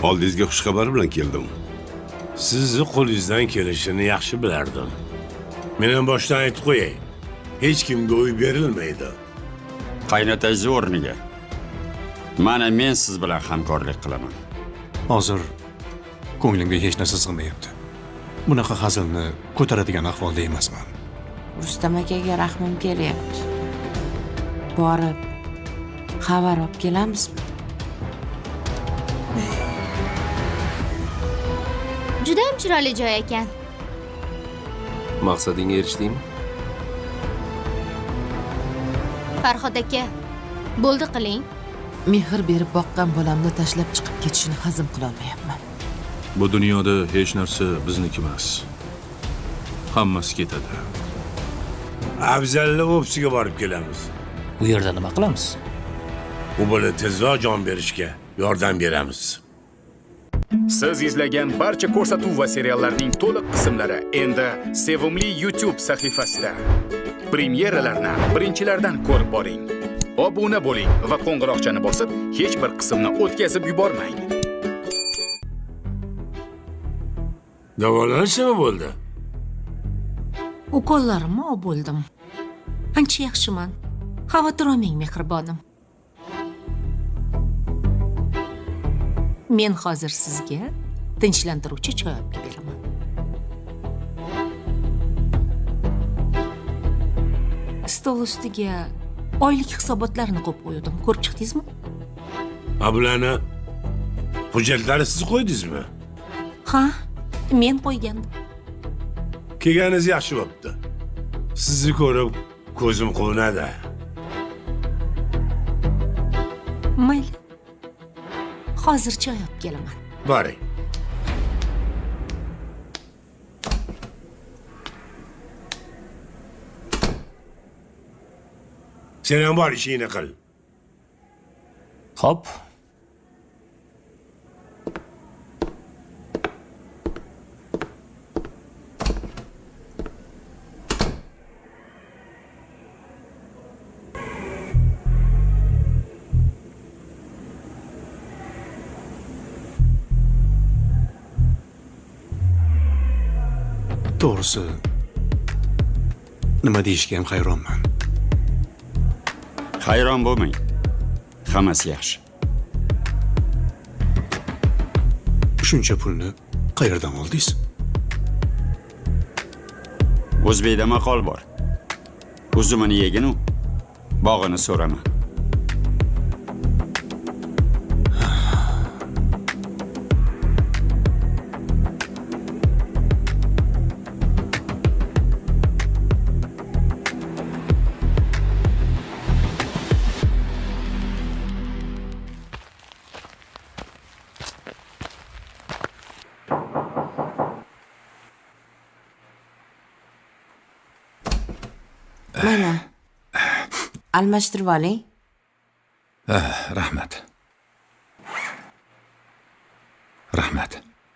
Oldingizga xushxabar bilan keldim. Sizni qo'lingizdan kelishini yaxshi bilardim. Men ham boshdan aytib qo'yay. Hech kimga uy berilmaydi. Qaynotangiz o'rniga. Mana men siz bilan hamkorlik qilaman. Hozir ko'nglimga hech narsa sig'mayapti. Bunaqa hazilni ko'taradigan ahvolda emasman. Rustam akaga rahmim kelyapti. Borib xabar olib kelamizmi? Juda ham chiroyli joy ekan. Maqsadingga erishdingmi? Farhod aka, bo'ldi qiling. Mehr berib boqqan bolamni tashlab chiqib ketishini hazm qila olmayapman. Bu dunyoda hech narsa bizniki emas. Hammasi ketadi. Afzalni ofisiga borib kelamiz. Bu yerda nima qilamiz? U bola tezroq jon berishga yordam beramiz. Siz izlagan barcha ko'rsatuv va seriallarning to'liq qismlari endi Sevimli YouTube sahifasida. Premyeralarni birinchilardan ko'rib boring. Obuna bo'ling va qo'ng'iroqchani bosib, hech bir qismni o'tkazib yubormang. Davolanish nima bo'ldi? Ukollarimni olib bo'ldim. Ancha yaxshiman. Xavotir olmang, mehribonim. Men hozir sizga tinchlantiruvchi choy olib beraman. Stol ustiga oylik hisobotlarni qo'yib qo'ydim. Ko'rib chiqdingizmi? Bularni hujjatlari siz qo'ydingizmi? Ha, men qo'ygandim. Kelganingiz yaxshi bo'pti. Sizni ko'rib ko'zim quvnadi. Mayli. Hozir choy olib kelaman. Boring. Sen ham bor ishingni qil. Xo'p. To'g'risi, nima deyishga ham hayronman. Hayron bo'lmang. Hammasi yaxshi. Shuncha pulni qayerdan oldingiz? O'zbekda maqol bor. Uzumini yeginu, bog'ini so'rama. Mana. Almashtirib oling. Rahmat. Rahmat.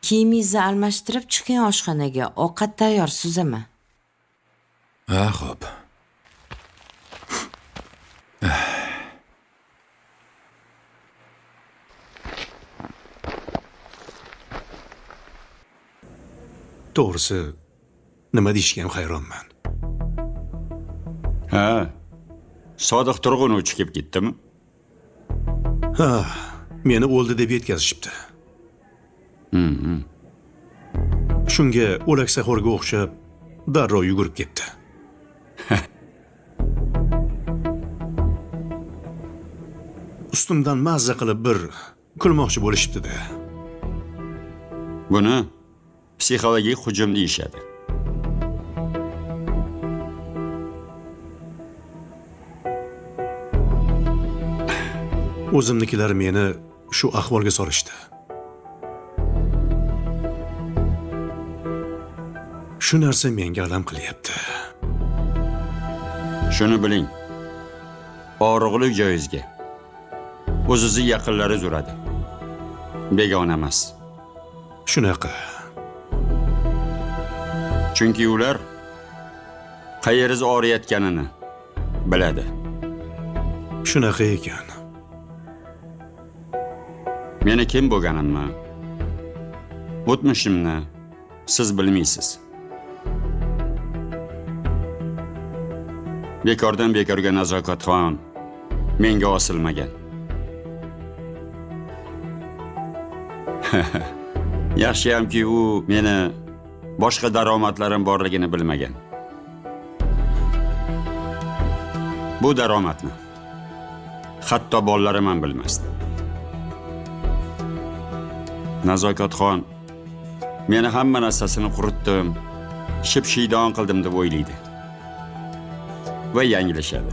Kiyimingizni almashtirib chiqing oshxonaga. Ovqat tayyor, suzaman. Xo'p. To'g'risi, nima deyishga ham hayronman. Ha. Sodiq Turg'unovchi kelib ketdimi? Ha, meni o'ldi deb yetkazishibdi. Shunga o'laksaxo'rga o'xshab darrov yugurib ketdi. Ustimdan mazza qilib bir kulmoqchi bo'lishibdi-da. Buni psixologik hujum deyishadi. O'zimnikilar meni shu ahvolga solishdi. Shu narsa menga alam qilyapti. Shuni biling. Og'riqli joyingizga o'zining yaqinlari uradi. Begona emas. Shunaqa. Chunki ular qayeringiz og'riyotganini biladi. Shunaqa ekan. Meni kim bo'lganimni O'tmishimni siz bilmaysiz. Bekordan bekorga Nazokatxon menga osilmagan. Yaxshiyamki u meni boshqa daromadlarim borligini bilmagan. Bu daromadni hatto bolalarim ham bilmasdi. Nazokatxon meni hamma narsasini quritdim, ship-shiydon qildim deb o'ylaydi. Va yanglishadi.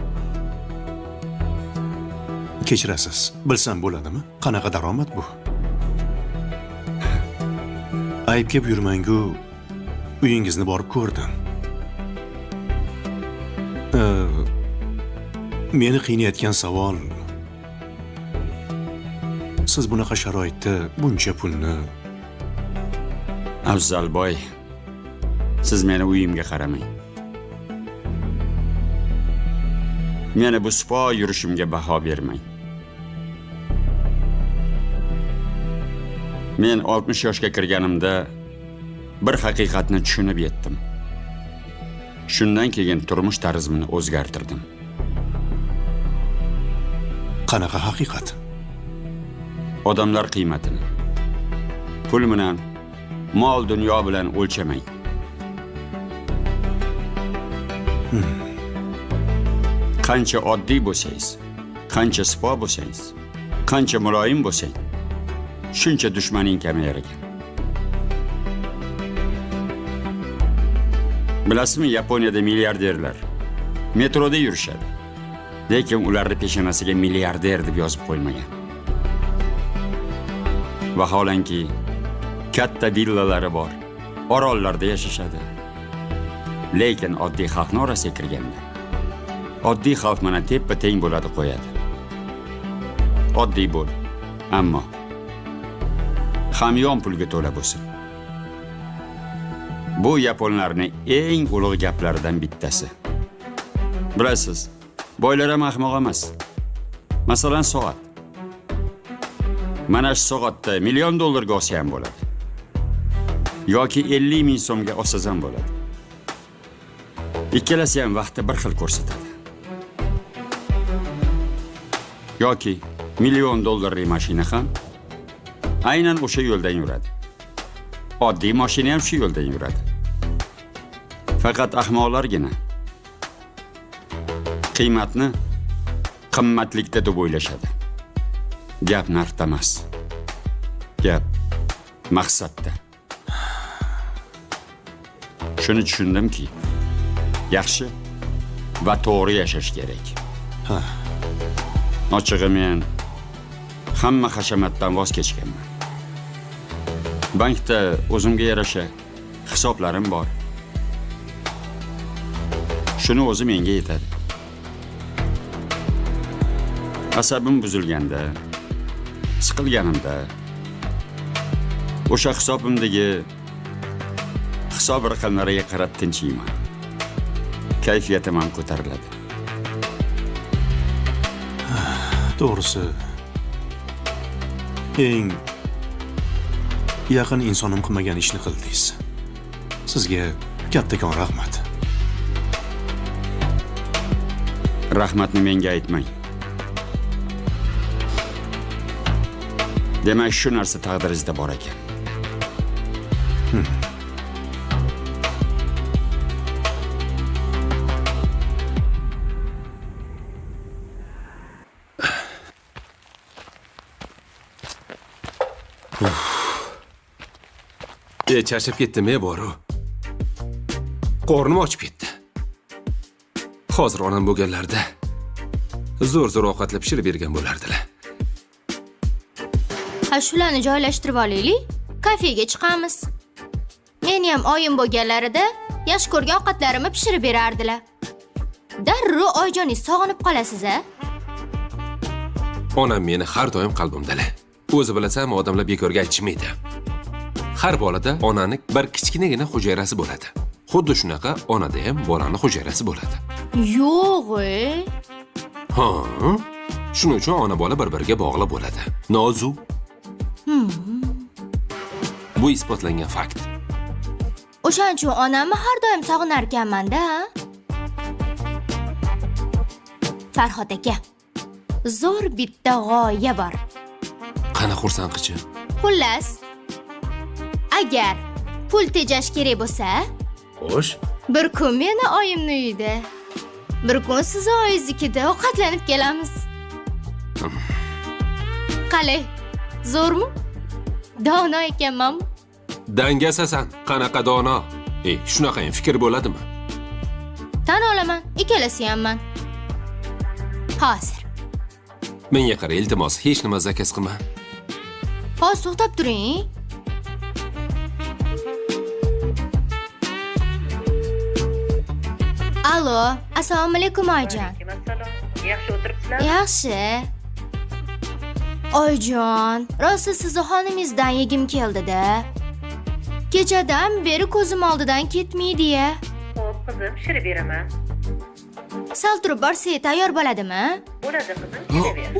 Kechirasiz. Bilsam bo'ladimi? Qanaqa daromad bu? Aybga buyurmang-ku, uyingizni borib ko'rdim. Meni qiynayotgan savol, siz bunaqa sharoitda buncha pulni... Afzalboy, siz meni uyimga qaramang. Meni bu sipo yurishimga baho bermang. Men 60 yoshga kirganimda bir haqiqatni tushunib yetdim. Shundan keyin turmush tarzimni o'zgartirdim. Qanaqa haqiqat? Odamlar qiymatini pul bilan, mol dunyo bilan o'lchamang. Qancha oddiy bo'lsangiz, qancha sipo bo'lsangiz, qancha muloyim bo'lsang, shuncha dushmaning kamayar ekan. Bilasizmi, Yaponiyada milliarderlar metroda yurishadi. Lekin ularning peshonasiga milliarder deb yozib qo'ymagan. Vaholanki katta villalari bor, orollarda yashashadi. Lekin oddiy xalqning orasiga kirganda oddiy xalq mana teppa-teng bo'ladi qo'yadi. Oddiy bo'l, ammo hamyon pulga to'la bo'lsin. Bu yaponlarning eng ulug' gaplaridan bittasi. Bilasiz, boylar ham ahmoq emas. Masalan, soat. Mana shu soatda $1 million olsa ham bo'ladi. Yoki 50 ming so'mga olsangiz ham bo'ladi. Ikkalasi ham vaqtda bir xil ko'rsatadi. Yoki $1 million mashina ham aynan o'sha yo'ldan yuradi. Oddiy mashina ham shu yo'ldan yuradi. Faqat ahmoqlargina qiymatni qimmatlikda deb o'ylashadi. Gap narxda emas. Gap maqsadda. Shuni tushundimki, yaxshi va to'g'ri yashash kerak. Ochig'i men hamma hashamatdan voz kechganman. Bankda o'zimga yarasha hisoblarim bor. Shuni o'zi menga yetadi. Asabim buzilganda, siqilganimda o'sha hisobimdagi hisob raqamlariga qarab tinchiyman. Kayfiyatim ham ko'tariladi. To'g'risi, eng yaqin insonim qilmagan ishni qildingiz. Sizga kattakon rahmat. Rahmatni menga aytmang. Demak, shu narsa taqdiringizda bor ekan. Charchab ketdim-e, boru. Qornim ochib ketdi. Hozir onam bo'lganlarda zo'r ovqatlab pishirib bergan bo'lardilar. Ha, shularni joylashtirib olaylik, kafega chiqamiz. Men ham oyim bo'lganlarida yaxshi ko'rgan ovqatlarimni pishirib berardilar. Darrov oyijoningiz sog'inib qolasiz-a? Onam meni har doim qalbimdalar. O'zi bilasan, odamlar bekorga aytishmaydi. Har bolada onani bir kichkinagina hujayrasi bo'ladi. Xuddi shunaqa onada ham bolani hujayrasi bo'ladi. Yo'q-e. Ha, shuning uchun ona bola bir-biriga bog'liq bo'ladi. Nozu. Bu isbotlangan fakt. O'shaning uchun onamni har doim sog'inar ekanman-da. Farhod aka, zo'r bitta g'oya bor. Qana xursandqichi? Xullas, agar pul tejash kerak bo'lsa, Xo'sh, bir kun meni oyimni uyida, bir kun siz oyingiznikida ovqatlanib kelamiz. Qalay, zo'rmi? Dono ekanman. Dangasasan, qanaqa dono? Shunaqa ham fikr bo'ladimi? Tan olaman, ikkalasi hamman. Hozir. Menga qara, iltimos, hech nima zakaz qilma. Hozir to'xtab turing. Alo, assalomu alaykum oyijon. Yaxshi o'tiribsizlar? Yaxshi. Oyijon, rosa sizni xoningizdan yegim keldi-da. Kechadan beri ko'zim oldidan ketmaydi-ya. Xo'p, qizim, pishirib beraman. Sal turib borsa tayyor bo'ladimi? Bo'ladi, qizim, kelaver.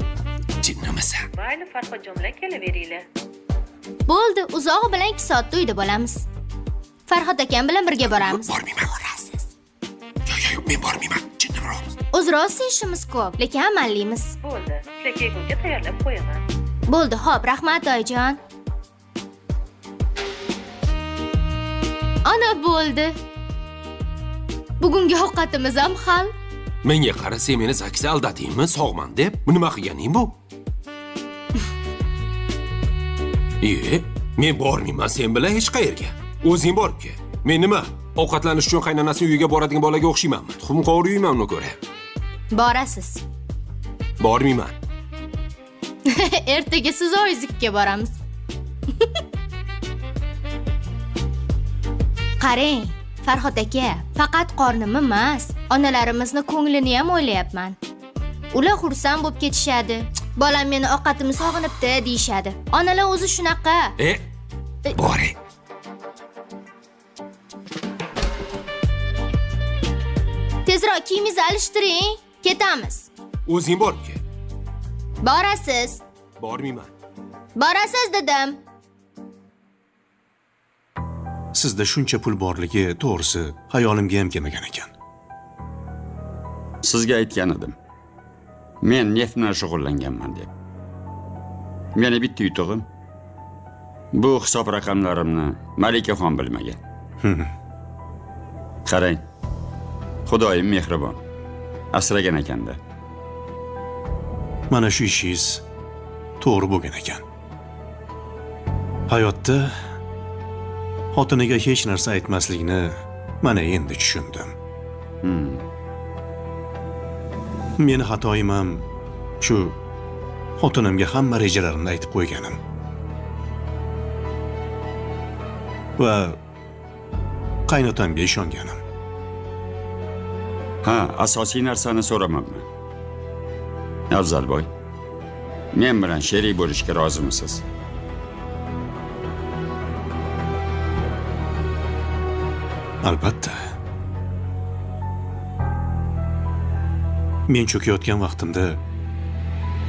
Jinnimisa. Mayli, Farhodjon bilan kelaveringlar. Bo'ldi, uzog'i bilan 2 soatda uyda bo'lamiz. Farhod akam bilan birga boramiz. Bormayman. Borasiz. Yo'q, men bormayman. Jinnimroqmiz. O'z rosti ishimiz ko'p, lekin amallaymiz. Bo'ldi, sizlar kelguncha tayyorlab qo'yaman. Bo'ldi, xo'p, rahmat oyijon. Ana bo'ldi. Bugungi ovqatimiz ham hal. Menga qara, sen meni zaksa aldatingmi, sog'man deb? Bu nima qilganing bu? Men bormayman sen bilan hech qayerga. O'zing borib kel. Men nima? Ovqatlanish uchun qaynonasining uyiga boradigan bolaga o'xshaymanmi? Tuxum qovuriyman uni ko'ra. Borasiz. Bormayman. Ertaga siz oyizlikka boramiz. Qarang, Farhod aka, faqat qornim emas, onalarimizni ko'nglini ham o'ylayapman. Ular xursand bo'lib ketishadi. Bolam meni ovqatimni sog'inibdi deyshadi. Onalar o'zi shunaqa. Boring. Tezroq kiyimingizni alishtiring, ketamiz. O'zing borib kel. Borasiz. Bormayman. Borasiz dedim. Sizda shuncha pul borligi to'g'risi hayolimga ham kelmagan ekan. Sizga aytgan edim. Men neft bilan shug'ullanganman deb. Meni bitta yutug'im. Bu hisob raqamlarimni Malikaxon bilmagan. Qarang. Xudoyim mehribon. Asragan ekanda. Mana shu ishingiz to'g'ri bo'lgan ekan. Hayotda xotiniga hech narsa aytmaslikni mana endi tushundim. Meni xatoyim ham shu xotinimga hamma rejalarimni aytib qo'yganim. Va qaynotamga ishonganim. Ha, asosiy narsani so'ramabman. Afzalboy, men bilan sherik bo'lishga rozimisiz? Albatta. Men cho'kayotgan vaqtimda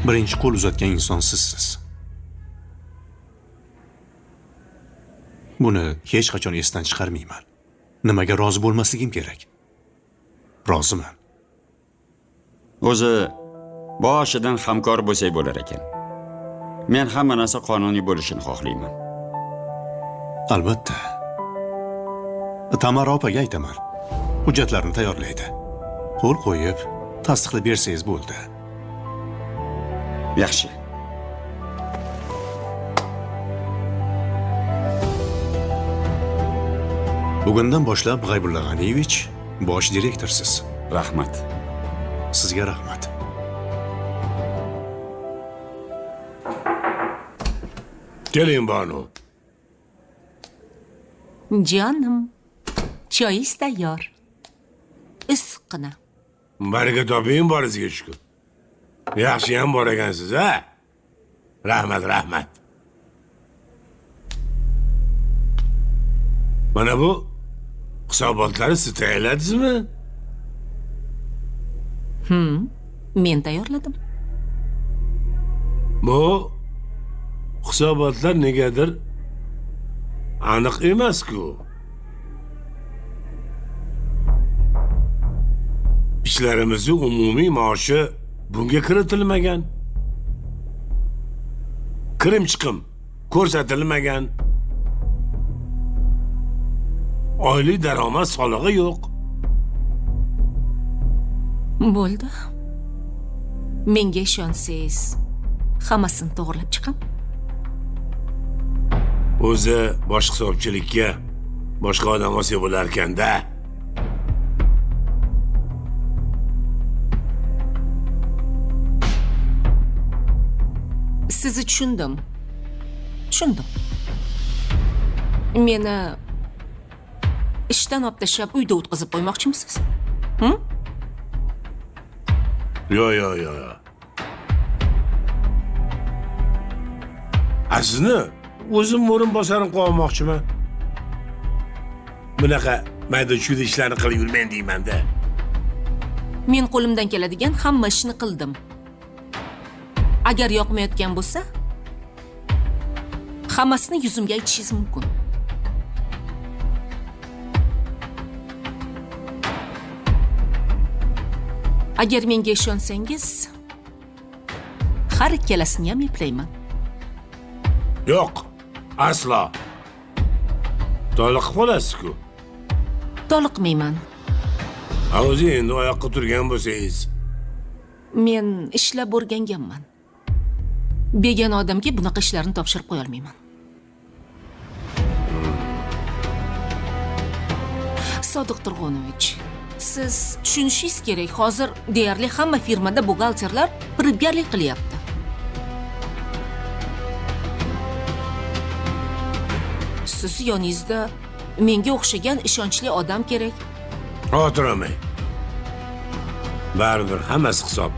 birinchi qo'l uzatgan inson sizsiz. Buni hech qachon esdan chiqarmayman. Nimaga rozi bo'lmasligim kerak? Roziman. O'zi boshidan hamkor bo'lsak bo'lar ekan. Men hamma narsa qonuniy bo'lishini xohlayman. Albatta. Tamara opaga aytaman. Hujjatlarni tayyorlaydi. Qo'l qo'yib, tasdiqlab bersangiz bo'ldi. Yaxshi. Bugundan boshlab G'aybulla G'aniyevich bosh direktorsiz. Rahmat. Sizga rahmat. keling Banu. Jonim, choyingiz tayyor. Issiqqina. Baraka toping boringizga shukur. Yaxshi ham bor ekansiz, ha? Rahmat, rahmat. Mana bu hisobotlarni siz tayyorladingizmi? Men tayyorladim. Bu hisobotlar negadir aniq emas-ku. Ishlarimizni umumiy maoshi bunga kiritilmagan. Kirim chiqim ko'rsatilmagan. Oylik daromad solig'i yo'q. Bo'ldi. Menga ishonsangiz, hammasini to'g'rilab chiqam. O'zi bosh hisobchilikka boshqa odam olsa bo'lar ekanda. Sizni tushundim. Meni ishdan olib tashlab uyda o'tkazib qo'ymoqchimisiz? Yo. Sizni o'zim o'rinbosarim qo'ymoqchiman. Bunaqa mayda-chuyda ishlarni qilib yurmang deyman-da. Men qo'limdan keladigan hamma ishni qildim. Agar yoqmayotgan bo'lsa, hammasini yuzimga aytishingiz mumkin. Agar menga ishonsangiz, har ikkalasini ham eplayman. Yo'q, aslo. Toliqib qolasiz-ku. Toliqmayman. O'zi endi oyoqqa turgan bo'lsangiz. Men ishlab o'rganganman. Begona odamga bunaqa ishlarni topshirib qo'ya olmayman. Sodiq Turg'unovich, siz tushunishingiz kerak, hozir deyarli hamma firmada buxgalterlar firibgarlik qilyapti. Siz yoningizda menga o'xshagan ishonchli odam kerak. Xotiramang. Baribir hammasi hisob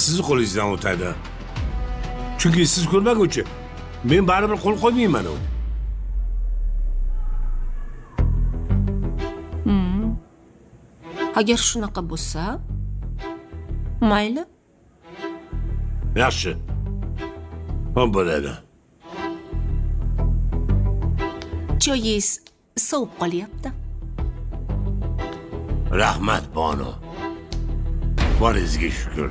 siz qo'lingizdan o'tadi. Chunki siz ko'rmaguncha men baribir qo'l qo'ymayman u. Agar shunaqa bo'lsa, mayli. Yaxshi. Xo'p bo'ladi. Choyingiz sovib qolyapti. Rahmat Bonu. Boringizga shukr.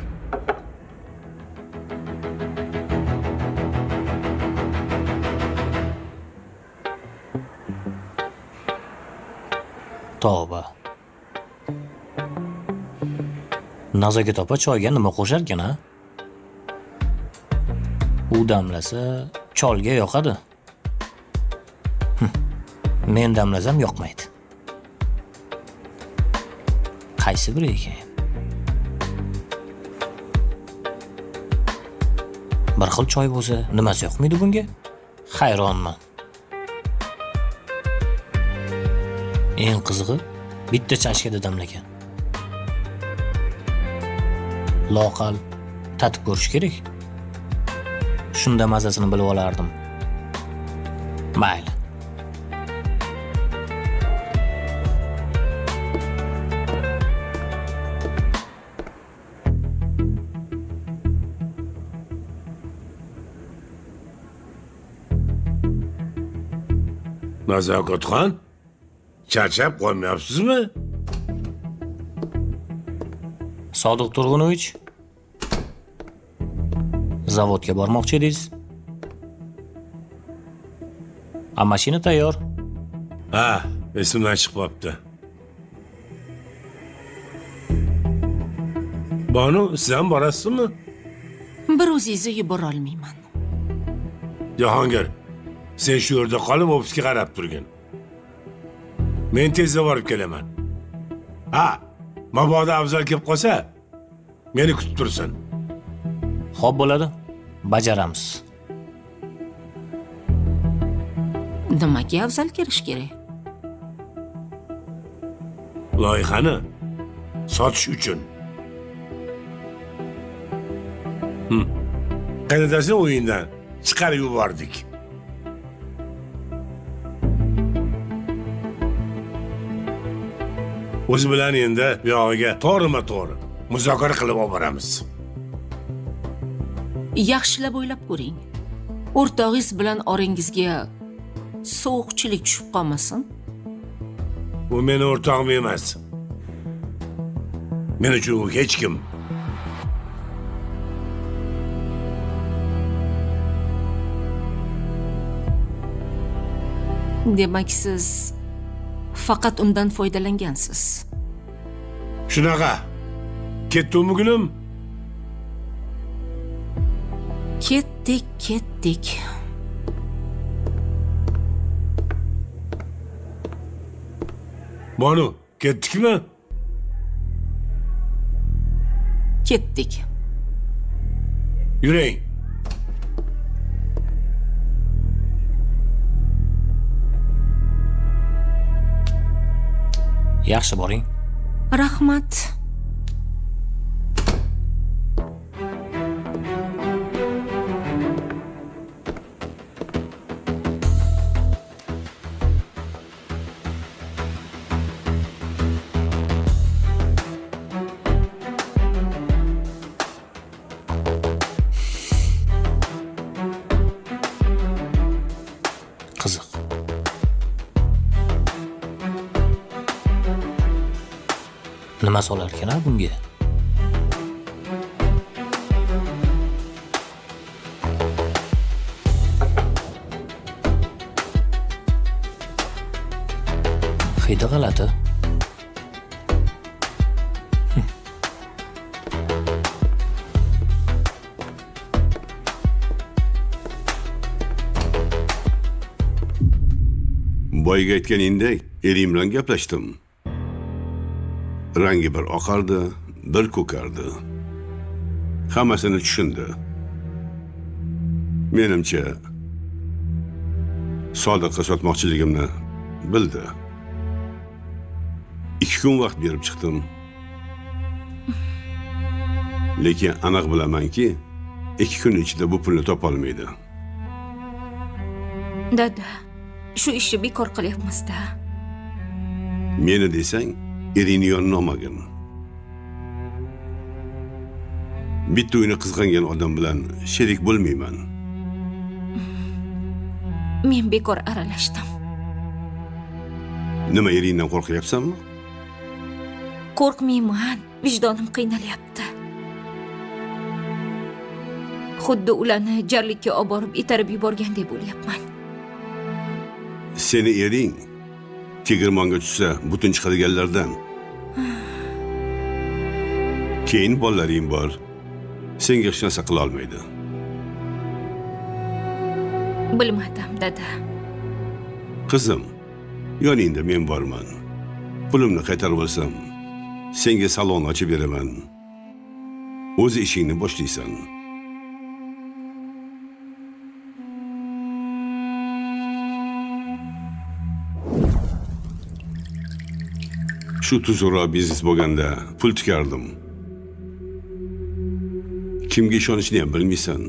Tavba. Nazokat opa choyga nima qo'shar ekan, ha? U damlasa cholga yoqadi. Men damlasam yoqmaydi. Qaysi biri ekan? Bir xil choy bo'lsa, nimasi yoqmaydi bunga? Hayronman. Eng qizig'i bitta chashkada damlagan. Loqal tatib ko'rish kerak. Shunda mazasini bilib olardim. Mayli. Nazokatxon, charchab qolmayapsizmi? Sodiq Turg'unovich, zavodga bormoqchi edingiz. Mashina tayyor. Ha, esimdan chiqib qolibdi. Bonu, siz ham borasizmi? Bir o'zingizni yubora olmayman. Jahongir, sen shu yerda qolib ofisga qarab turgin. Men tezda borib kelaman. Ha, mabodo afzal kelib qolsa, meni kutib tursin. Xo'p bo'ladi, bajaramiz. Nimaga afzal kelish kerak? Loyihani sotish uchun. Qaynotasining o'yindan chiqarib yubordik. O'zi bilan endi bu yog'iga to'g'rima-to'g'ri muzokara qilib olamiz. Yaxshilab o'ylab ko'ring. O'rtog'ingiz bilan orangizga sovuqchilik tushib qolmasin. U meni o'rtog'im emas. Men uchun u hech kim. Demak, siz faqat undan foydalangansiz. Shunaqa. Ketdimi gulim? Ketdik. Banu, ketdikmi? Ketdik. Yuring. Yaxshi boring. Rahmat. Qiziq. Nima solar ekan bunga? Hidi g'alati. Boyga aytganingdek, erim bilan gaplashdim. Rangi bir oqardi, bir ko'kardi. Hammasini tushundi. Menimcha, Sodiqqa sotmoqchiligimni bildi. 2 kun vaqt berib chiqdim. Lekin aniq bilamanki, 2 kun ichida bu pulni topolmaydi. Dada, shu ishni bekor qilyapmiz-da. Meni desang, eringni yonina olmagin. Bitta uyni qizg'angan odam bilan sherik bo'lmayman. Men bekor aralashdim. Nima, eringdan qo'rqyapsanmi? Qo'rqmayman, vijdonim qiynalyapti. Xuddi ularni jarlikka olib borib itarib yuborgandek bo'lyapman. Seni ering tegirmonga tushsa butun chiqadiganlardan. Keyin bolalaring bor. Senga hech narsa qila olmaydi. Bilmadim, dada. Qizim, yoningda men borman. Pulimni qaytarib olsam, senga salon ochib beraman. O'z ishingni boshlaysan. Shu tuzukroq biznes bo'lganda pul tikardim. Kimga ishonishni ham bilmaysan.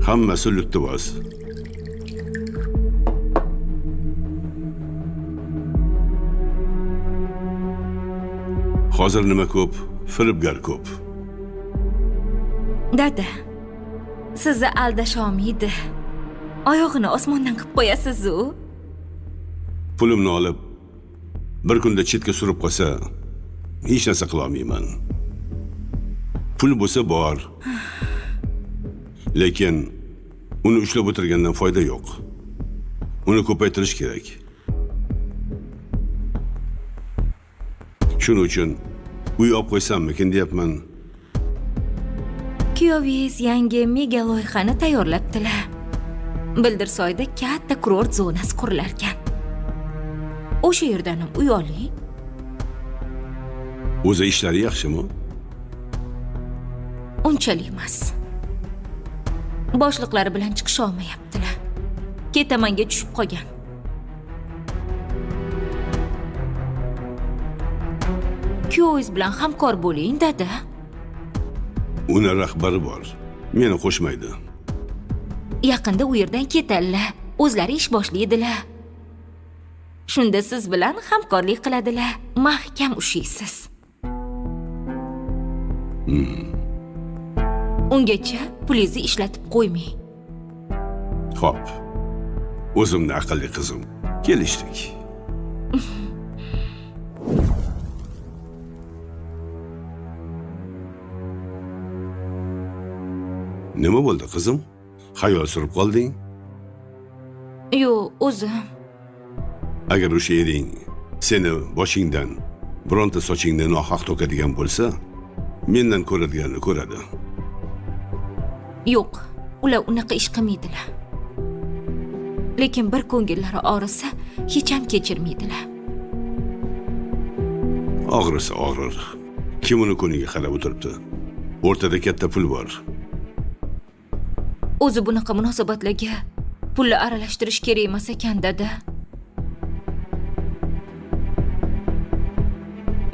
Hammasi luttivoz. Hozir nima ko'p, firibgar ko'p. Dada, sizni aldash olmaydi. Oyog'ini osmondan qilib qo'yasiz-ku. Pulimni olib bir kunda chetga surib qolsa, hech narsa qila olmayman. Pul bo'lsa bor. Lekin uni ushlab o'tirgandan foyda yo'q. Uni ko'paytirish kerak. Shuning uchun uy olib qo'ysammikin deyapman. Kuyovingiz yangi mega loyihani tayyorlabdilar. Bildirsoyda katta kurort zonasi qurilar ekan. O'sha yerdan ham uy oling. O'zi ishlari yaxshimi? Unchalik emas. Boshliqlari bilan chiqisha olmayaptilar. Ketamanga tushib qolgan. Kuyovingiz bilan hamkor bo'ling, dada. Uni rahbari bor. Meni qo'shmaydi. Yaqinda u yerdan ketadilar. O'zlari ish boshlaydilar. Shunda siz bilan hamkorlik qiladilar. Mahkam ushlaysiz. Ungacha pulingizni ishlatib qo'ymang. Xo'p. O'zimni aqlli qizim. Kelishdik. Nima bo'ldi qizim? Xayol surib qolding? Yo'q, o'zim. Agar o'sha ering seni boshingdan bironta sochingni nohaq to'kadigan bo'lsa, mendan ko'radiganini ko'radi. Yo'q, ular unaqa ish qilmaydilar. Lekin bir ko'ngillari og'risa, hech ham kechirmaydilar. Og'risa og'rir. Kim uni ko'niga qarab o'tiribdi? O'rtada katta pul bor. O'zi bunaqa munosabatlarga pulni aralashtirish kerak emas ekan, dada.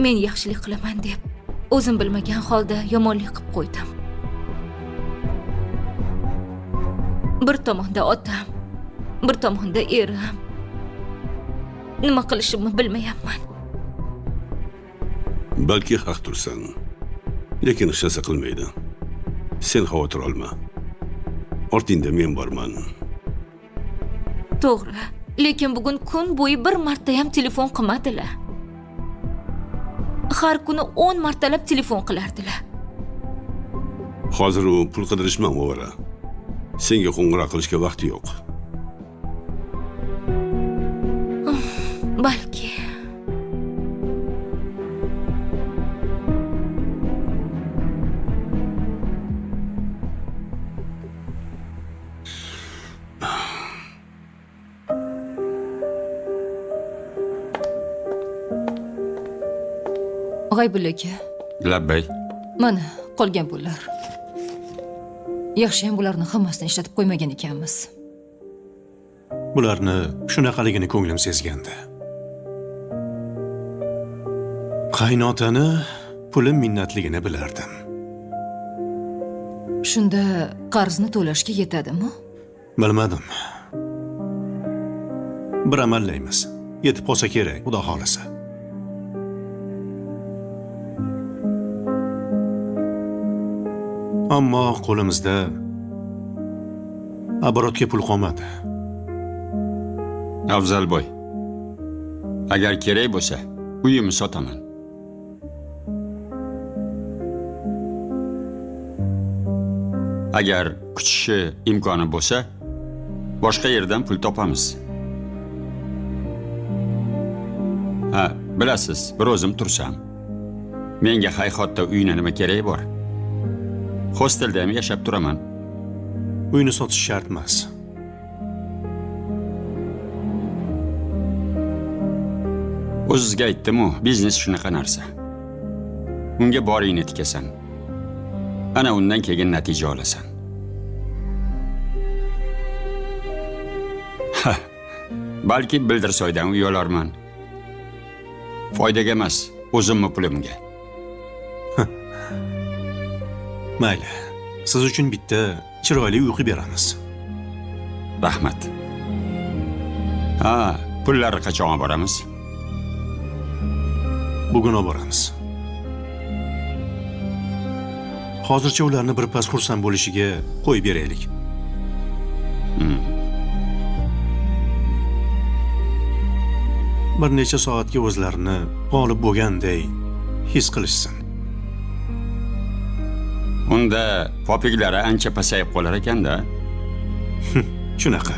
Men yaxshilik qilaman deb o'zim bilmagan holda yomonlik qilib qo'ydim. Bir tomonda otam, bir tomonda erim. Nima qilishimni bilmayapman. Balki haq tursan. Lekin hech narsa qilmaydi. Sen xavotir olma. Ortingda men borman. To'g'ri, lekin bugun kun bo'yi bir marta ham telefon qilmadilar. Har kuni 10 martalab telefon qilardilar. Hozir u pul qidirishman o'vara. Senga qo'ng'iroq qilishga vaqti yo'q. Balki. G'aybulla aka, Labbay. mana qolgan pullar. Yaxshi ham bularni hammasini ishlatib qo'ymagan ekanmiz. Bularni shunaqaligini ko'nglim sezgandi. Qaynotani puli minnatligini bilardim. Shunda qarzni to'lashga yetadimi? Bilmadim. Bir amallaymiz. Yetib qolsa kerak, xudo xolisa. Ammo qo'limizda aborotga pul qolmadi. Afzalboy. Agar kerak bo'lsa, uyimni sotaman. Agar kutishi imkoni bo'lsa, boshqa yerdan pul topamiz. Ha, bilasiz, bir o'zim tursam. Menga hayhotda uyni nima kerak bor? Hostelda ham yashab turaman. Uyni sotish shart emas. O'zizga aytdim-ku, biznes shunaqa narsa. Unga boringni tikasan. Ana undan keyin natija olasan. Balki Bildirsoydan uy olarman. Foydaga emas, o'zimni pulimga. Mayli. Siz uchun bitta chiroyli uyqu beramiz. Rahmat. Ha, pullarni qachon olib boramiz? Bugun olib boramiz. Hozircha ularni bir pas xursand bo'lishiga qo'yib beraylik. Bir necha soatga o'zlarini g'olib bo'lganday his qilishsin. Unda popiklari ancha pasayib qolar ekanda. Shunaqa.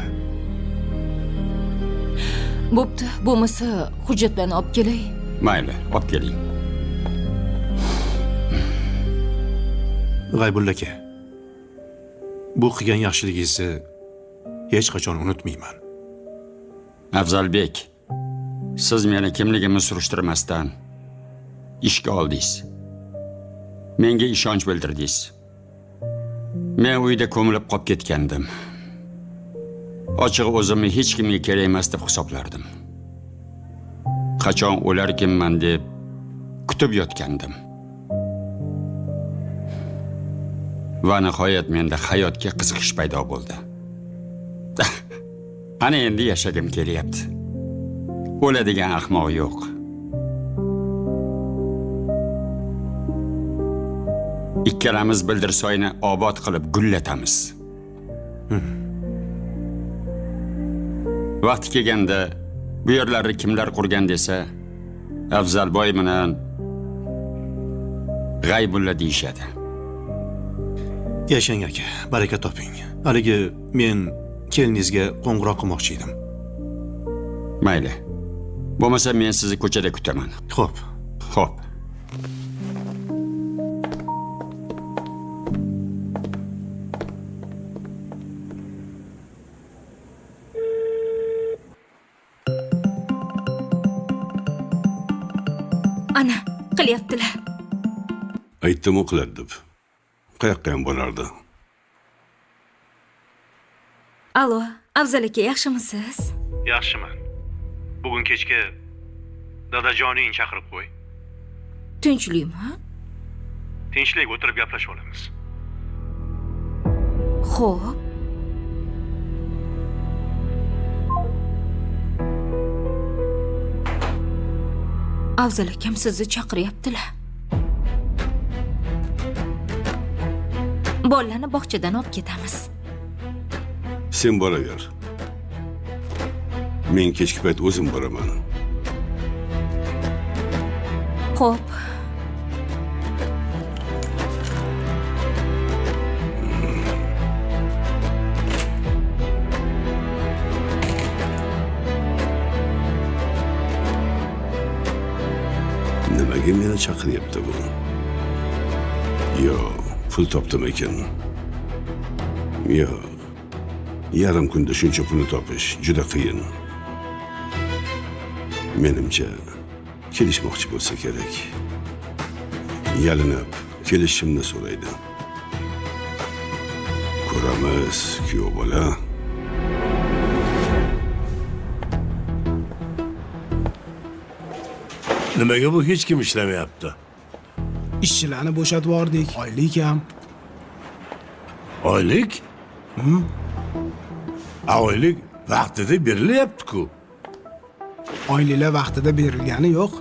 Bo'pti, bo'lmasa hujjatlarni olib kelay. Mayli, olib keling. G'aybulla aka. Bu qilgan yaxshiligingizni hech qachon unutmayman. Afzalbek, siz meni kimligimni surishtirmasdan ishga oldingiz. Menga ishonch bildirdingiz. Men uyda ko'milib qolib ketgandim. Ochiq o'zimni hech kimga kerak emas deb hisoblardim. Qachon o'larkinman deb kutib yotgandim. Va nihoyat menda hayotga qiziqish paydo bo'ldi. Ana endi yashagim kelyapti. O'ladigan ahmoq yo'q. Ikkalamiz Bildirsoyni obod qilib gullatamiz. vaqti kelganda bu yerlarni kimlar qurgan desa, Afzalboy bilan G'aybulla deyishadi. Yashang aka, baraka toping. Haligi men keliningizga qo'ng'iroq qilmoqchi edim. Mayli. Bo'lmasa men sizni ko'chada kutaman. Xo'p. Xo'p. Ana, qilyaptilar. Aytdim o'qiladi deb. Qayoqqa ham borardi? Alo, Afzal aka, yaxshimisiz? Yaxshiman. Bugun kechga dadajoning chaqirib qo'y. Tinchlikmi? Tinchlik o'tirib gaplashib olamiz. Xo'p. Afzal akam sizni chaqiryaptilar. Bolalarni bog'chadan olib ketamiz. Sen boraver. Men kechki payt o'zim boraman. Xo'p. Nimaga meni chaqiryapti bu? Yo, pul topdim ekan. Yo. Yarim kunda shuncha pulni topish juda qiyin. Menimcha kelishmoqchi bo'lsa kerak. Yalinib kelishimni so'raydi. Ko'ramiz, kuyov bola. Nimaga bu hech kim ishlamayapti? Ishchilarni bo'shatib yubordik. Oylik ham. Oylik? Oylik vaqtida berilyapti-ku. Oyliklar vaqtida berilgani yo'q.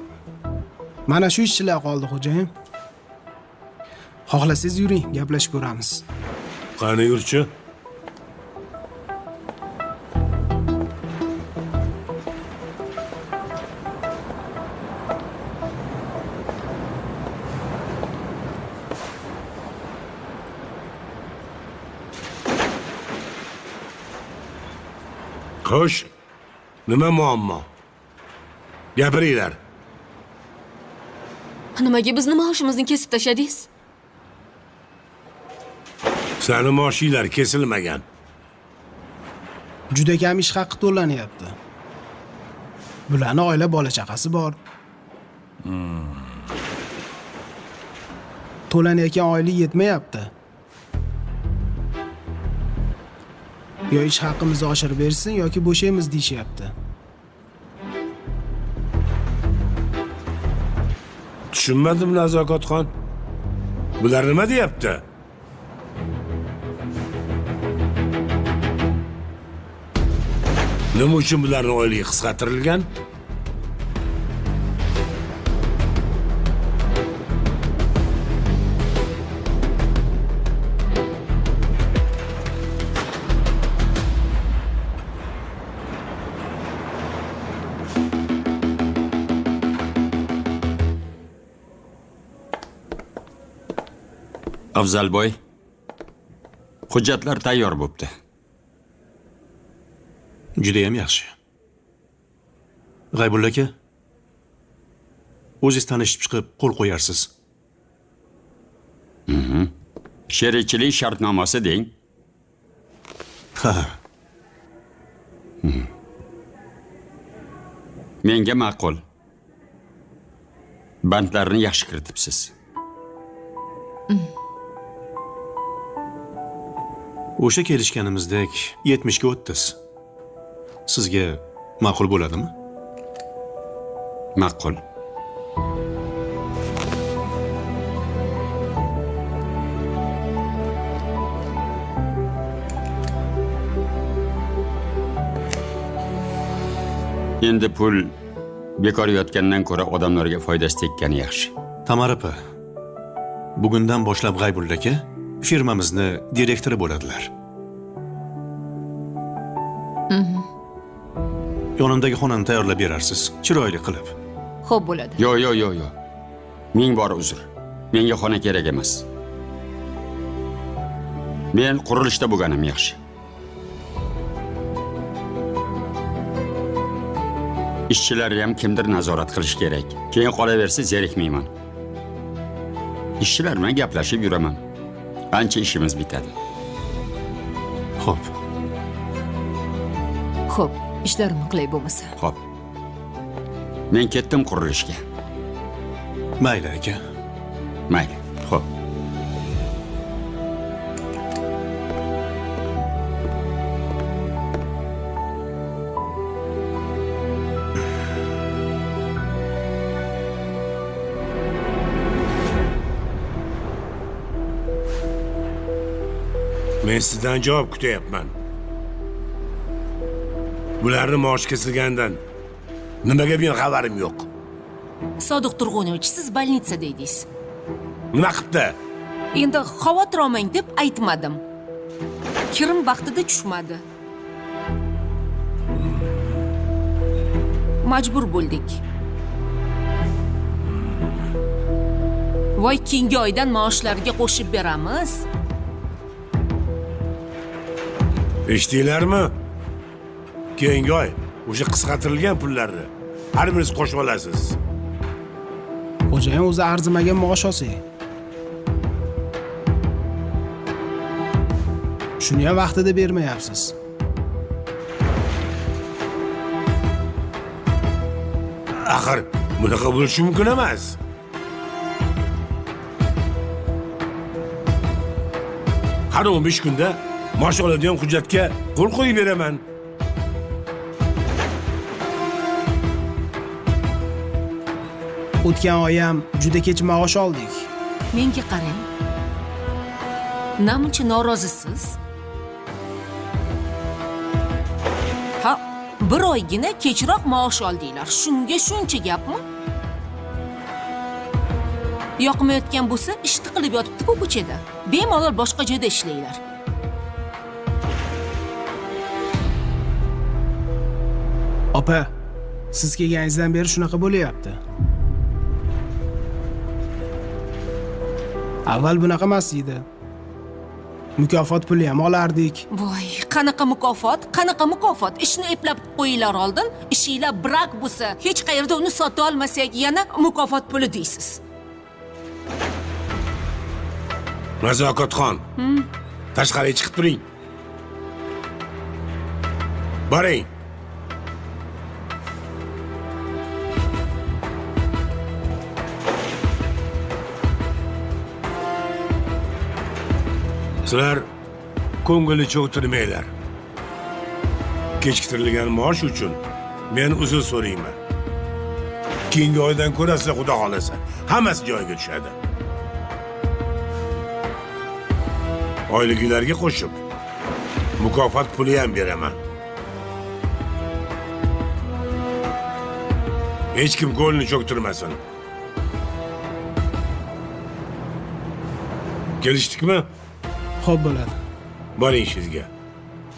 Mana shu ishchilar qoldi, xo'jayin. Xohlasangiz yuring, gaplashib ko'ramiz. Qani yurchi? Xo'sh, nima muammo? Gapiringlar. Nimaga bizni maoshimizni kesib tashladingiz? Sani maoshinglar kesilmagan. Juda kam ish haqi to'lanyapti. Bularni oila bola chaqasi bor. To'lanayotgan oylik yetmayapti. Yo ish haqimizni oshirib bersin yoki bo'shaymiz deyishyapti. Tushunmadim Nazokatxon. Bular nima deyapti? Nima uchun bularning oyligi qisqartirilgan? Afzalboy, hujjatlar tayyor bo'pti. Juda ham yaxshi. G'aybulla aka, o'zingiz tanishib chiqib qo'l qo'yarsiz. Sherikchilik shartnomasi deng. Ha. Menga ma'qul. Bandlarni yaxshi kiritibsiz. O'sha kelishganimizdek 70 ga o'tdiz. Sizga ma'qul bo'ladimi? Ma'qul. Endi pul bekor yotgandan ko'ra odamlarga foydasi tekkani yaxshi. Tamar opa, bugundan boshlab G'aybulla aka firmamizni direktori bo'ladilar. yonimdagi xonani tayyorlab berarsiz, chiroyli qilib. Xo'p bo'ladi. Yo. Ming bor uzr. Menga xona kerak emas. Men qurilishda bo'lganim yaxshi. Ishchilarni ham kimdir nazorat qilish kerak. Keyin qolaversa zerikmayman. Ishchilar bilan gaplashib yuraman. Ancha ishimiz bitadi. Xo'p. Xo'p, ishlarimni qilay bo'lmasa. Xo'p. Men ketdim qurilishga. Mayli aka. Mayli. Xo'p. Men sizdan javob kutyapman. Bularni maosh kesilgandan nimaga men xabarim yo'q? Sodiq Turg'unovich, siz больницада edingiz. Nima qilibdi? Endi xavotir olmang deb aytmadim. Kirim vaqtida tushmadi. Majbur bo'ldik. Voy, keyingi oydan maoshlariga qo'shib beramiz. Eshitdinglarmi? Keyingi oy o'sha qisqartirilgan pullarni har biringiz qo'shib olasiz. Xo'jayin o'zi arzimagan maosh olsang. Shuni ham vaqtida bermayapsiz. Axir bunaqa bo'lishi mumkin emas. Har 15 kunda maosh oladigan hujjatga qo'l qo'yib beraman. O'tgan oy ham juda kech maosh oldik. Menga qarang. Namuncha norozisiz? Ha, bir oygina kechroq maosh oldinglar. Shunga shuncha gapmi? Yoqmayotgan bo'lsa, ishni qilib yotibdi-ku ko'chada. Bemalol boshqa joyda ishlanglar. Opa, siz kelganingizdan beri shunaqa bo'lyapti. Avval bunaqa emas edi. Mukofot puli ham olardik. Voy, qanaqa mukofot? Qanaqa mukofot? Ishni eplab qo'yinglar oldin, ishinglar brak bo'lsa, hech qayerda uni sota olmasak, yana mukofot puli deysiz. Nazokatxon. Tashqariga chiqib turing. Boring. Sizlar ko'ngillicha o'tirmanglar. Kechiktirilgan maosh uchun men uzr so'rayman. Keyingi oydan ko'rasizlar, xudo xolasa, hammasi joyiga tushadi. Oyliklarga qo'shib mukofot puli ham beraman. Hech kim qo'lini cho'ktirmasin. Kelishdikmi? Xo'p bo'ladi. Boring ishingizga.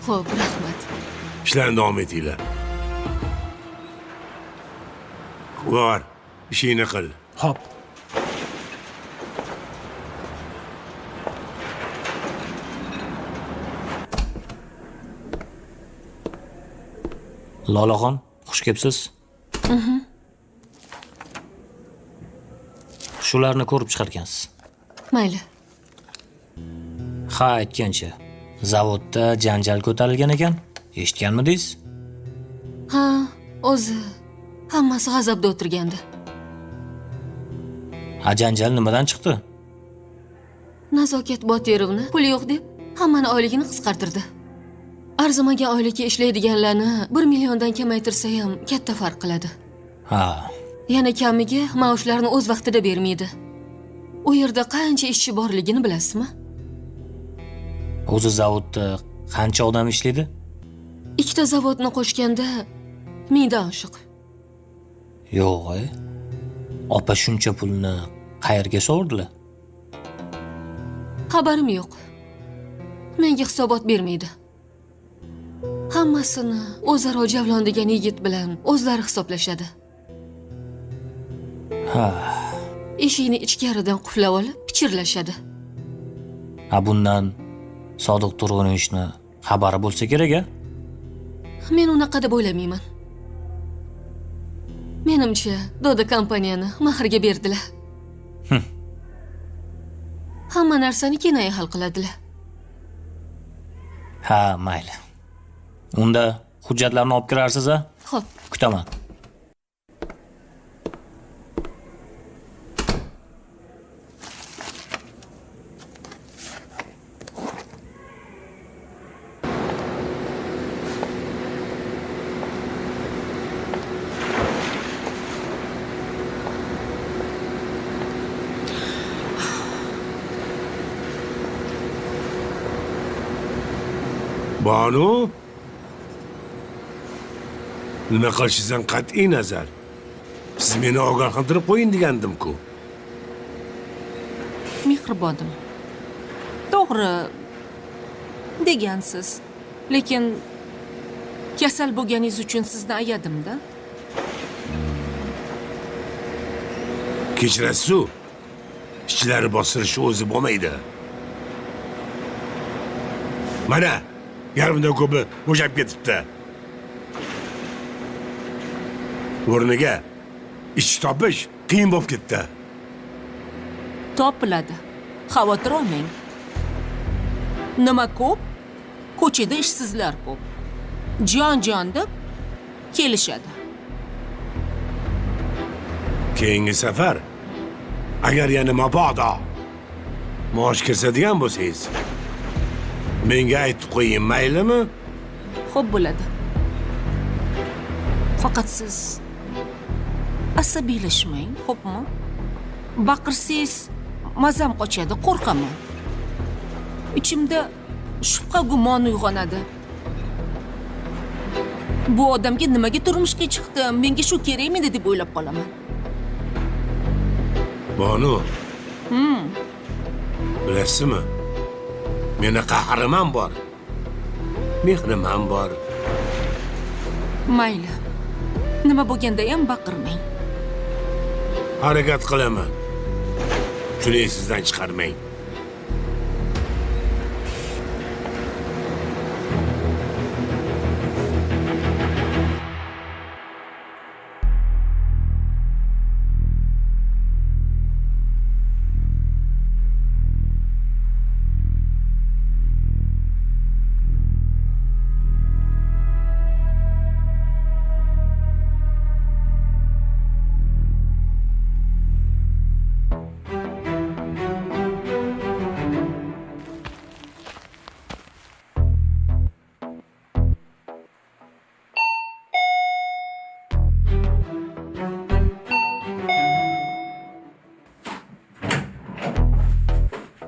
Xo'p, rahmat. Ishlarni davom etinglar. Bor, ishingni qil. Xo'p. Lolaxon, xush kelibsiz. Shularni ko'rib chiqarkansiz. Mayli. Ha, aytgancha, zavodda janjal ko'tarilgan ekan. Eshitganmidingiz? Ha, o'zi hammasi g'azabda o'tirgandi. Ha, janjal nimadan chiqdi? Nazokat Botirovni puli yo'q deb hammani oyligini qisqartirdi. Arzimagan oylikka ishlaydiganlarni 1 milliondan kamaytirsa ham katta farq qiladi. Ha. Yana kamiga maoshlarni o'z vaqtida bermaydi. U yerda qancha ishchi borligini bilasizmi? O'zi zavodda qancha odam ishlaydi? 2 ta zavodni qo'shganda 1000 dan oshiq. Yo'q, opa shuncha pulni qayerga sovurdilar? Xabarim yo'q. Menga hisobot bermaydi. Hamma Hammasini o'zaro javlon degan yigit bilan o'zlari hisoblashadi. Ha, Eshikni ichkaridan qulflab olib, pichirlashadi. bundan Sodiq Turg'unovichni xabari bo'lsa kerak-a? Men unaqa deb o'ylamayman. Menimcha, Doda kompaniyani mahrga berdilar. Hamma narsani kinoya hal qiladilar. Ha, mayli. Unda hujjatlarni olib kirarsiz-a? Xo'p, Kutaman. Banu? Nima qilishingizdan qat'iy nazar. Siz meni ogohlantirib qo'ying degandim-ku. mehribonim. To'g'ri degansiz. Lekin kasal bo'lganingiz uchun sizni ayadim-da. Kechirasiz-ku. Ichlari bosirishi o'zi bo'lmaydi. Mana, yarmidan ko'pi bo'shab ketibdi. O'rniga ish topish qiyin bo'lib ketdi. Topiladi. Xavotir olmang. Nima ko'p? Ko'chada ishsizlar ko'p. Jon deb kelishadi. Keyingi safar agar yana mabodo maosh kirsadigan bo'lsangiz, menga aytib qo'ying, maylimi? Xo'p bo'ladi. Faqat siz asabiylashmang, xo'pmi? Baqirsangiz mazam qochadi, qo'rqaman. Ichimda shubha gumon uyg'onadi. Bu odamga nimaga turmushga chiqdim? Menga shu kerakmidi deb o'ylab qolaman. Banu. Bilasizmi? Meni qahrim ham bor. Mehrim ham bor. Mayli. Nima bo'lganda ham baqirmang. Harakat qilaman. Shuni sizdan chiqarmang.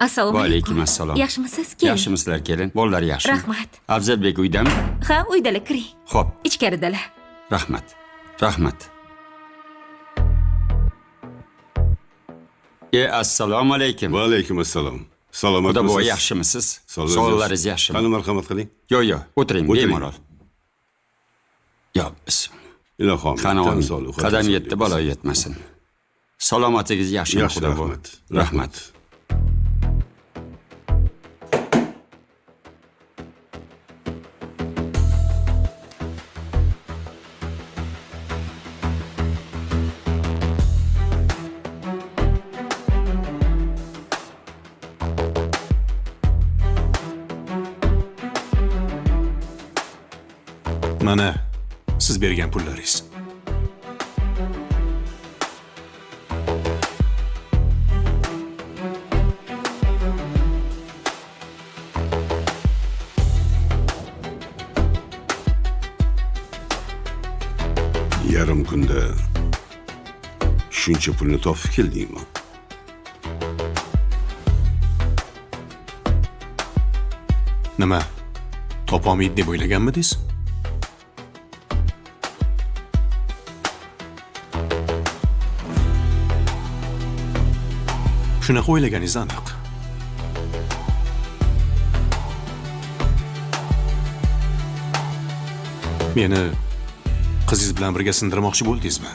Assalomu Alaykum assalom. Yaxshimisiz? Keling. Yaxshimisizlar, kelin. Bolalar yaxshimi? Rahmat. Afzalbek uydami? Ha, uydalar, kiring. Xo'p, Ichkaridalar. rahmat. Rahmat. Assalomu alaykum. Va alaykum assalom. Salomat Xudo bo'lsiz. yaxshimisiz? Sog'ligingiz Sog'liqlaringiz yaxshimi? Qani marhamat qiling. Yo'q, o'tiring, O'tiring. bemalol. Yo'q, bismillah. Ilohim. Qani tan omin. sog'lik, Qadam xotirjamlik yetdi, bo'lsin. balo yetmasin. Salomatligingiz yaxshimi, Yaxshi, Xudo rahmat. Rahmat. Mana siz bergan pullaringiz. Yarim kunda shuncha pulni topib keldingmi? Nima? Topolmaydi deb o'ylaganmidingiz? Shunaqa o'ylaganingiz aniq. Meni qizingiz bilan birga sindirmoqchi bo'ldingizmi?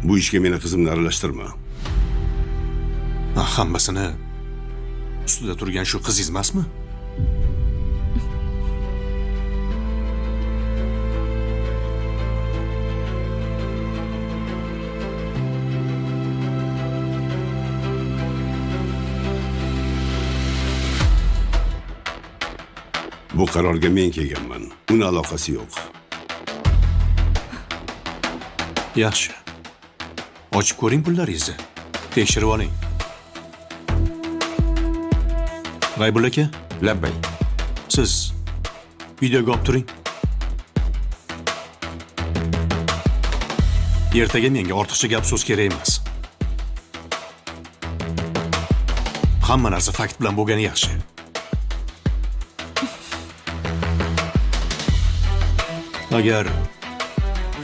Bu ishga meni qizimni aralashtirma. Hammasini ustida turgan shu qizingiz emasmi? Bu qarorga men kelganman. Uni aloqasi yo'q. Yaxshi. Ochib ko'ring pullaringizni. Tekshirib oling. G'aybul aka, Labbay. siz videoga olib turing. Ertaga menga ortiqcha gap so'z kerak emas. Hamma narsa fakt bilan bo'lgani yaxshi. Agar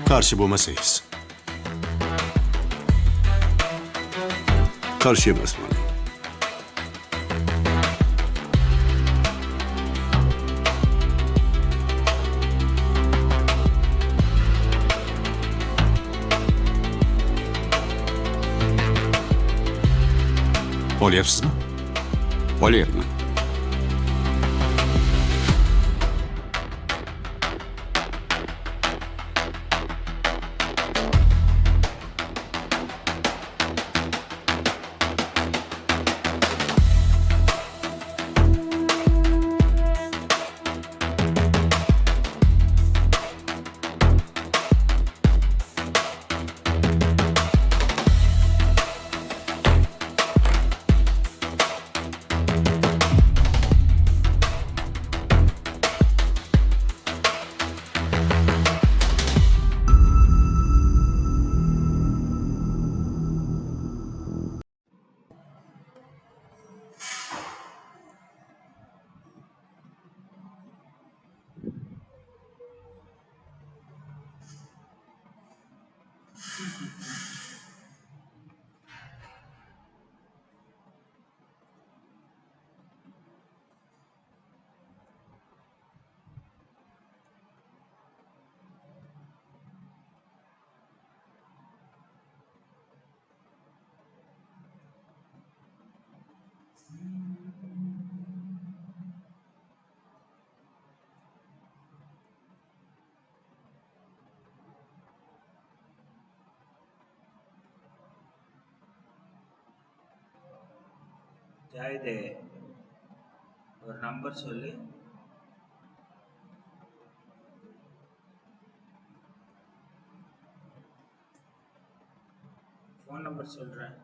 qarshi bo'lmasangiz. Qarshi emasman. Olyapsizmi? Olyapman. ஜாயிதே ஒரு நம்பர் சொல்லு. Phone number சொல்கிறேன்.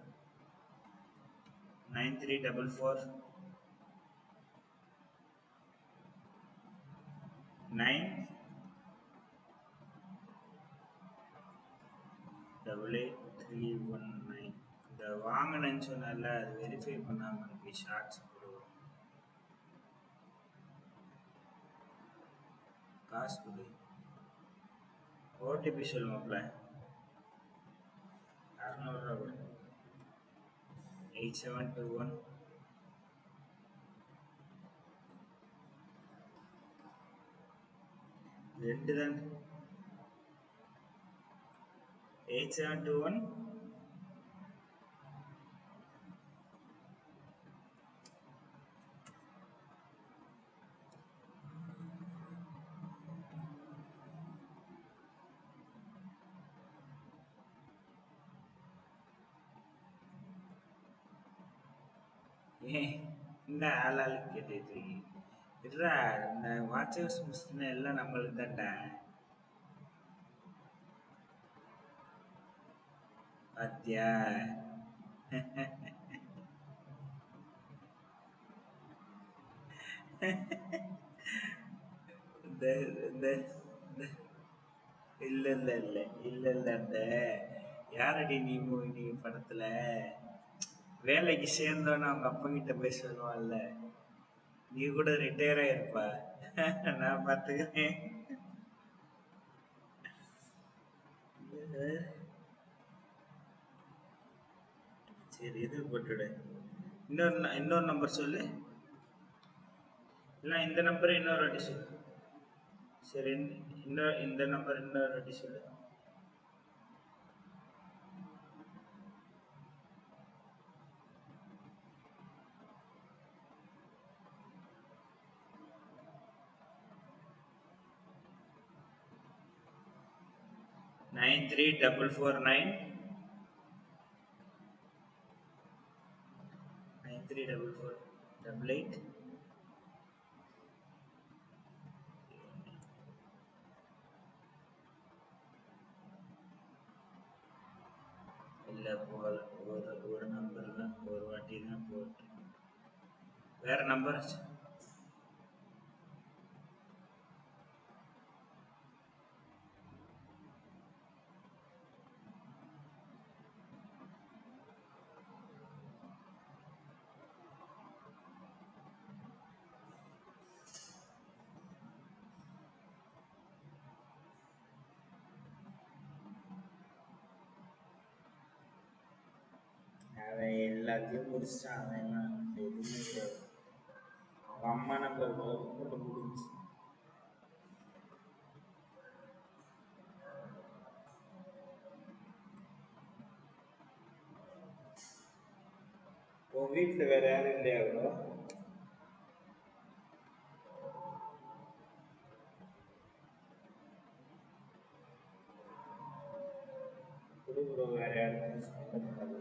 9344 988 இந்த வாங்கினேன்னு சொன்னால அது வெரிஃபை பண்ணாமல் எனக்கு ஷார்ட்ஸ் கொடுக்கும். காசு கொடு. ஓடிபி சொல்லுவாப்ல 600 8721 ரெண்டு தான் 8721 இந்த ஆளாளுக்கு கேட்டுட்டு இருக்கீங்க. இருடா, இந்த வாட்சர்ஸ் மிஷின் எல்லாம் நம்மளுக்கு தான்டா. பாத்தியா? இந்த இந்த இந்த- இல்ல இல்ல இல்ல இல்ல இல்ல அந்த யாரடி நீ படத்துல வேலைக்கு சேர்ந்தோன்னு அவங்க அப்பா கிட்ட போய் சொல்லுவான்ல, நீ கூட ரிட்டையர் ஆயிருப்பா, நான் பார்த்துக்கிறேன். சரி இது போட்டுடு. இன்னொரு நம்பர் சொல்லு. இல்லை இந்த நம்பர் இன்னொரு வாட்டி சொல்லு. சரி இந்த நம்பர் இன்னொரு வாட்டி சொல்லு. Nine 3 4 4 9 9 3 4 4 8 இல்லை ஒரு நம்பர் தான் ஒரு வாட்டி தான் போட்டு வேற நம்பர் அவன் எல்லாத்தையும் முடிச்சிட்டான். அவன் எல்லாம் எதுவுமே கிடையாது. அவங்க அம்மா நம்பர் போட்டு முடிஞ்சு. உன் வீட்டில் வேற யாரும் இல்லையா ப்ரோ? குடு ப்ரோ, வேற யாரும் சொந்தம்.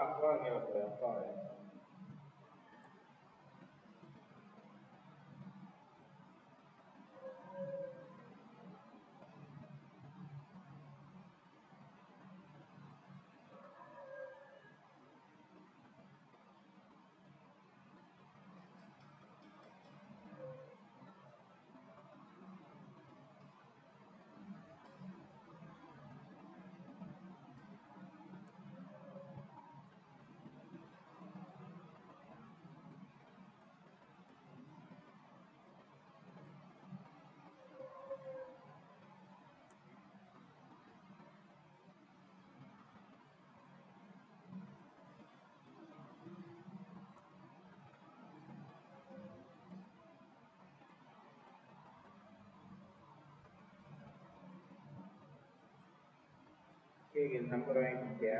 அப்பா கேட்குற அப்பா 这个能不能一点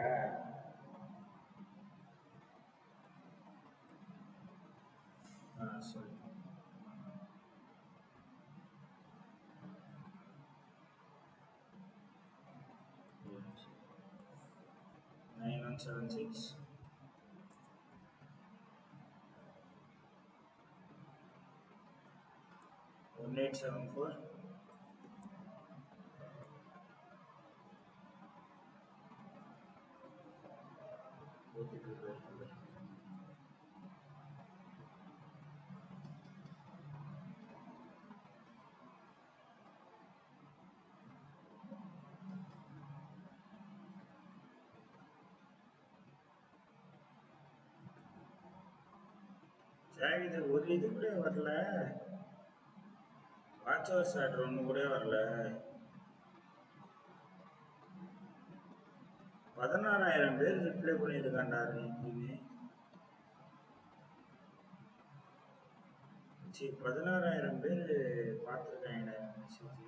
？sorry. Yes. 9176 1874 இது ஒரு இது கூட வரல. வாட்ச் ஹவர்ஸ் ஆர்டர் ஒன்று கூட வரல. 16,000 பேர் ரிப்ளை பண்ணியிருக்காண்டா நீங்க. சரி 16,000 பேர் பார்த்துருக்காங்க மெசேஜ்.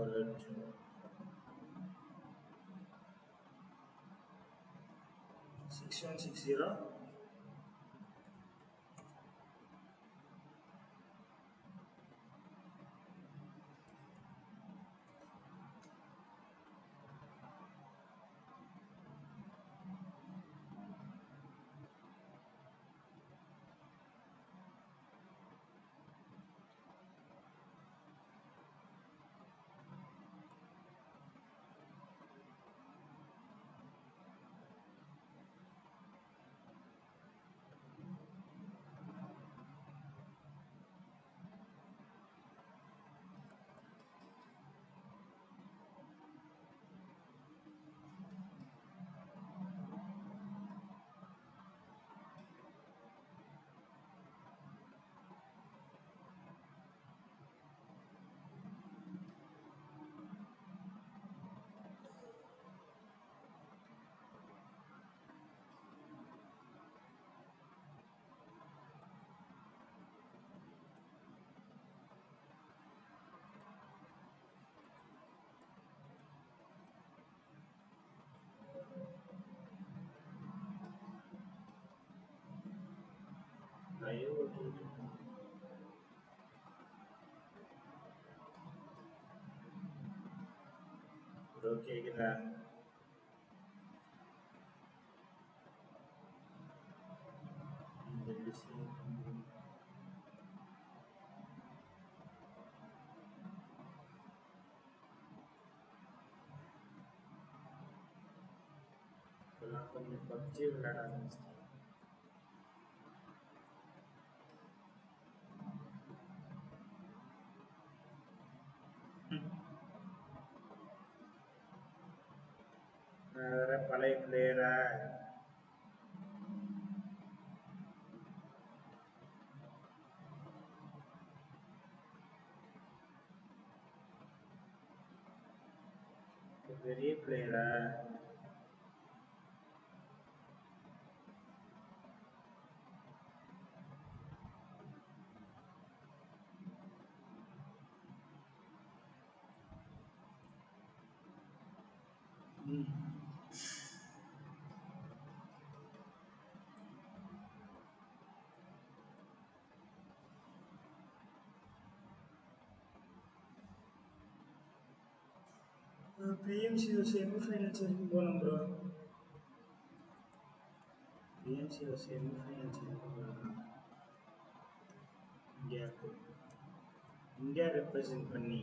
ஒரு 6160 6160 போட்டுருக்கு. ப்ரோ கேக்குதா? இந்த விஷயம் இப்பெல்லாம் கொஞ்சம் பப்ஜி விளையாட ஆரம்பிச்சிட்டேன். நான் வேற பழைய பிளேயரா. பெரிய பிளேயரா. பிஎம்சியில் செமிஃபைனல்ஸ் வரைக்கும் போனோம் ப்ரோ. பிஎம்சியில் செமிஃபைனல்ஸ் வரைக்கும் போனோம். இந்தியா ரெப்ரசன்ட் பண்ணி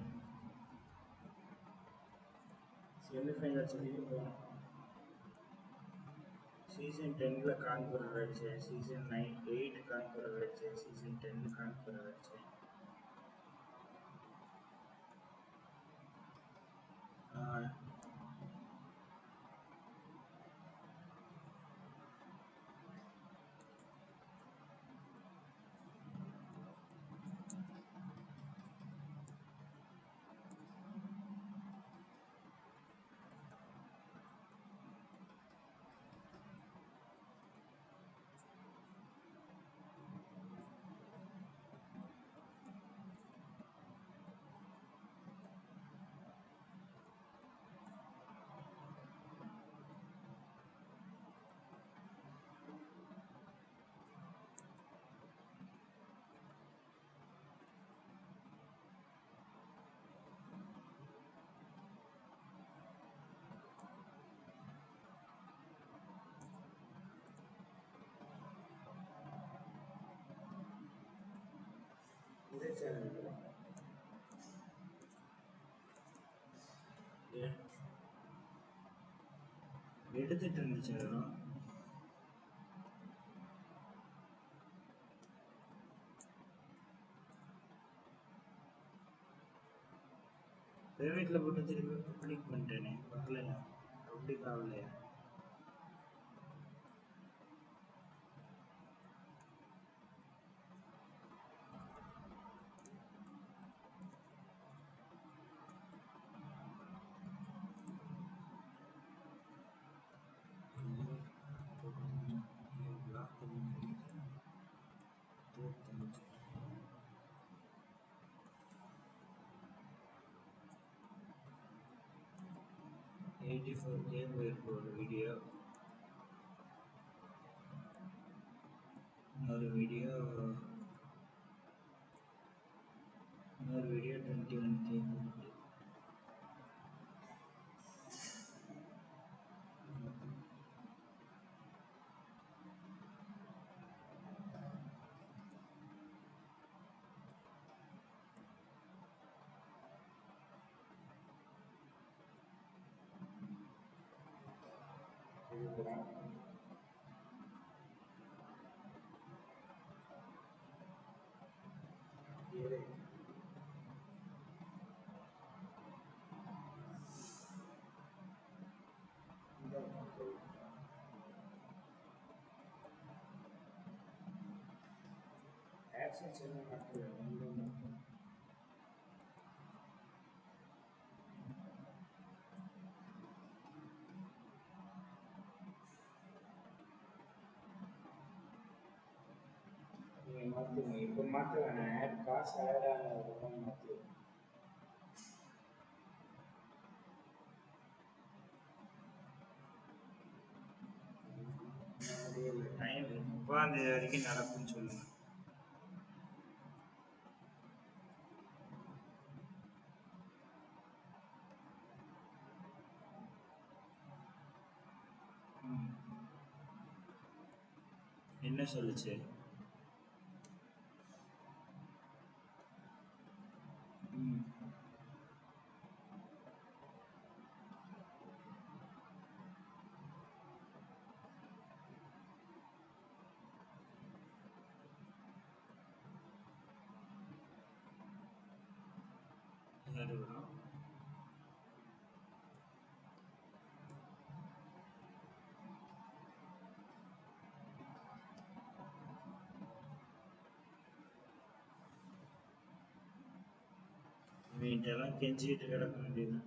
செமிஃபைனல்ஸ் வரைக்கும் போனோம். சீசன் 10 கான்பூர் அடித்தேன், சீசன் 8 கான்பூர் அடித்தேன், சீசன் 10 கான்பூர் அடித்தேன். இந்த சேனல் எடுத்துட்டு இருந்துச்சு. பிரைவேட்டில் போட்டு திருப்பி பப்ளிக் பண்ணிட்டேனே, வரலையா? பப்ளிக் ஆகலையா? பிளாக் பண்ணி 84K போயிருக்கு ஒரு வீடியோ. இன்னொரு வீடியோ 21K போயிருக்கு. AdSense என்ன மாற்றல, மாற்றுங்க. இப்போ மாற்ற வேணாம், ஆட் காசு ஆட் ஆனதுக்கப்புறம் மாற்று. டைம் 30 வரைக்கும் நடக்கும்னு சொல்லுங்க. என்ன சொல்லுச்சு? ம். யாரு bro? இவன்கிட்டலாம் கெஞ்சிட்டு கிடக்க வேண்டியது.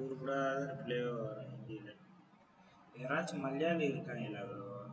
உருப்படாத பிள்ளையோ வரும் ஹிந்தியில். யாராச்சும் மலையாளி இருக்காங்களா bro?